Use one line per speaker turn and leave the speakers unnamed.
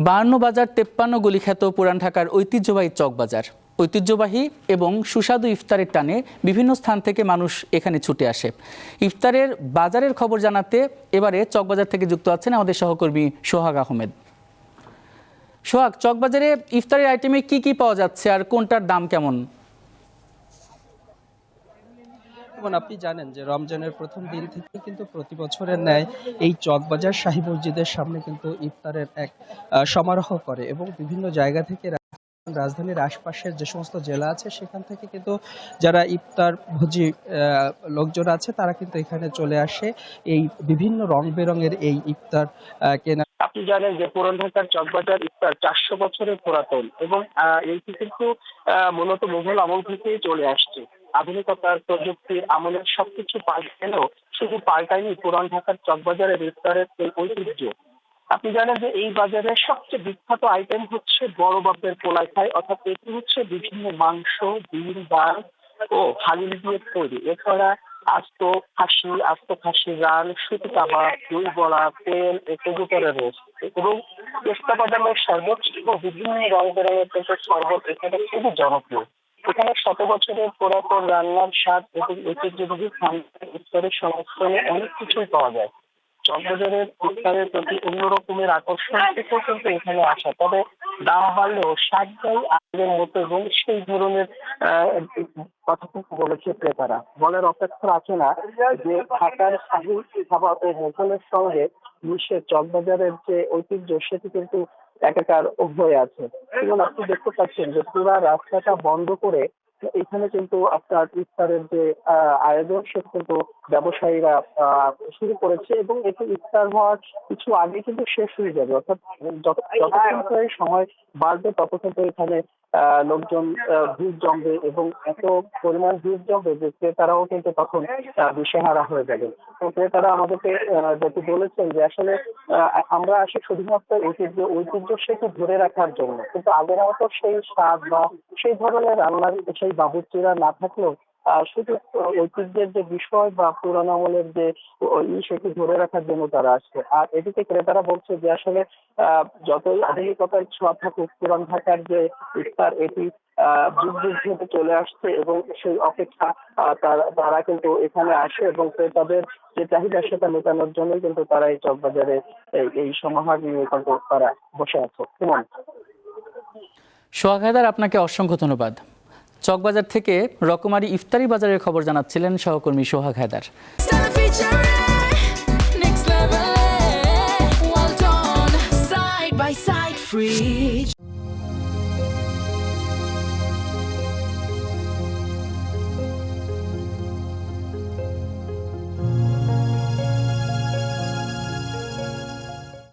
52 বাজার 53 গলিখ্যাত পুরান ঢাকার ঐতিহ্যবাহী চকবাজার। ঐতিহ্যবাহী এবং সুস্বাদু ইফতারের টানে বিভিন্ন স্থান থেকে মানুষ এখানে ছুটে আসে। ইফতারের বাজারের খবর জানাতে এবারে চকবাজার থেকে যুক্ত আছেন আমাদের সহকর্মী সোহাগ আহমেদ। সোহাগ, চকবাজারে ইফতারের আইটেমে কি কি পাওয়া যাচ্ছে আর কোনটার দাম কেমন?
আপনি জানেন যে রমজানের প্রথম দিন থেকে কিন্তু প্রতি বছরের ন্যায় এই চকবাজার শাহী মসজিদের সামনে কিন্তু ইফতারের এক সমারোহ করে এবং বিভিন্ন জায়গা থেকে রাজধানীর আশপাশের যে সমস্ত জেলা আছে সেখান থেকে কিন্তু যারা ইফতার ভোজী লোকজন আছে তারা কিন্তু এখানে চলে আসে এই বিভিন্ন রং বেরঙের এই ইফতার কেনা। আপনি জানেন যে পুরান ঢাকার চকবাজার ইফতার 400 বছরের পুরাতন এবং এইটি কিন্তু মূলত মুঘল আমল থেকেই চলে আসছে। আধুনিকতার প্রযুক্তির আমলের সবকিছু পাল্টালেও শুধু পাল্টায়নি পুরান ঢাকার চকবাজারের ইফতারের এই ঐতিহ্য। আপনি জানেন যে এই বাজারের সবচেয়ে বিখ্যাত আইটেম হচ্ছে বড় বাপের পোলাই খাই, অর্থাৎ এটি হচ্ছে বিভিন্ন মাংস, ডিম, ডাল ও হালিম দিয়ে তৈরি। এছাড়া আস্ত খাসি রান, সুতি কাবাব, দই বড়া, তেল, কবুতরের রোস্ট এবং পেস্তা বাদামের শরবত ও বিভিন্ন রং বেরঙের কিন্তু শরবত এখানে খুবই জনপ্রিয়। এখানে 100 বছরের পুরাতন রান্নার স্বাদ এবং ঐতিহ্যবাহী ইফতারের সংস্করণে অনেক কিছুই পাওয়া যায়। চকবাজারের ইফতারের প্রতি অন্য রকমের আকর্ষণ থেকেও কিন্তু এখানে আসা, তবে দাম বাড়লেও স্বাদটাই আগের মতো এবং সেই ধরনের কথা কিন্তু বলেছে ক্রেতারা। বলার অপেক্ষা রাখে না যে ঢাকার শাহী খাবার ও মোগলের সঙ্গে মিশে চকবাজারের যে ঐতিহ্য সেটি কিন্তু একাকার হয়ে আছে। এবং আপনি দেখতে পাচ্ছেন যে পুরা রাস্তাটা বন্ধ করে এখানে কিন্তু আপনার ইফতারের যে আয়োজন সেটা কিন্তু ব্যবসায়ীরা শুরু করেছে এবং এটি ইফতার হওয়ার কিছু আগে কিন্তু শেষ হয়ে যাবে, অর্থাৎ যতক্ষণ করে সময় বাড়বে তত কিন্তু এখানে লোকজন ভিড় জমবে এবং এত পরিমাণ ভিড় জমবে যে ক্রেতারাও কিন্তু তখন দিশেহারা হয়ে যাবে। তো ক্রেতারা আমাদেরকে যেটি বলেছেন যে আসলে আমরা আসি শুধুমাত্র ঐতিহ্য সেটি ধরে রাখার জন্য, কিন্তু আগের মতো সেই স্বাদ বা সেই ধরনের রান্নার সেই বাবুর্চিরা না থাকলেও শুধু ঐতিহ্যের যে বিষয় বা পুরানো আমলের যে সেটি ধরে রাখার জন্য তারা আসছে। আর এদিকে ক্রেতারা বলছে যে আসলে যতই আধুনিকতার ছোঁয়া থাকুক পুরান ঢাকার যে ইফতার এটি যুগ যুগ ধরে চলে আসছে এবং সেই অপেক্ষা তারা কিন্তু এখানে আসে এবং ক্রেতাদের যে চাহিদা সেটা মেটানোর জন্যই কিন্তু তারা এই চকবাজারে এই সমাহার নিয়ে কিন্তু তারা বসে আছে। কেমন?
সোহাগ হায়দার, আপনাকে অসংখ্য ধন্যবাদ। চকবাজার থেকে রকমারি ইফতারি বাজারের খবর জানাচ্ছিলেন সহকর্মী সোহাগ হায়দার।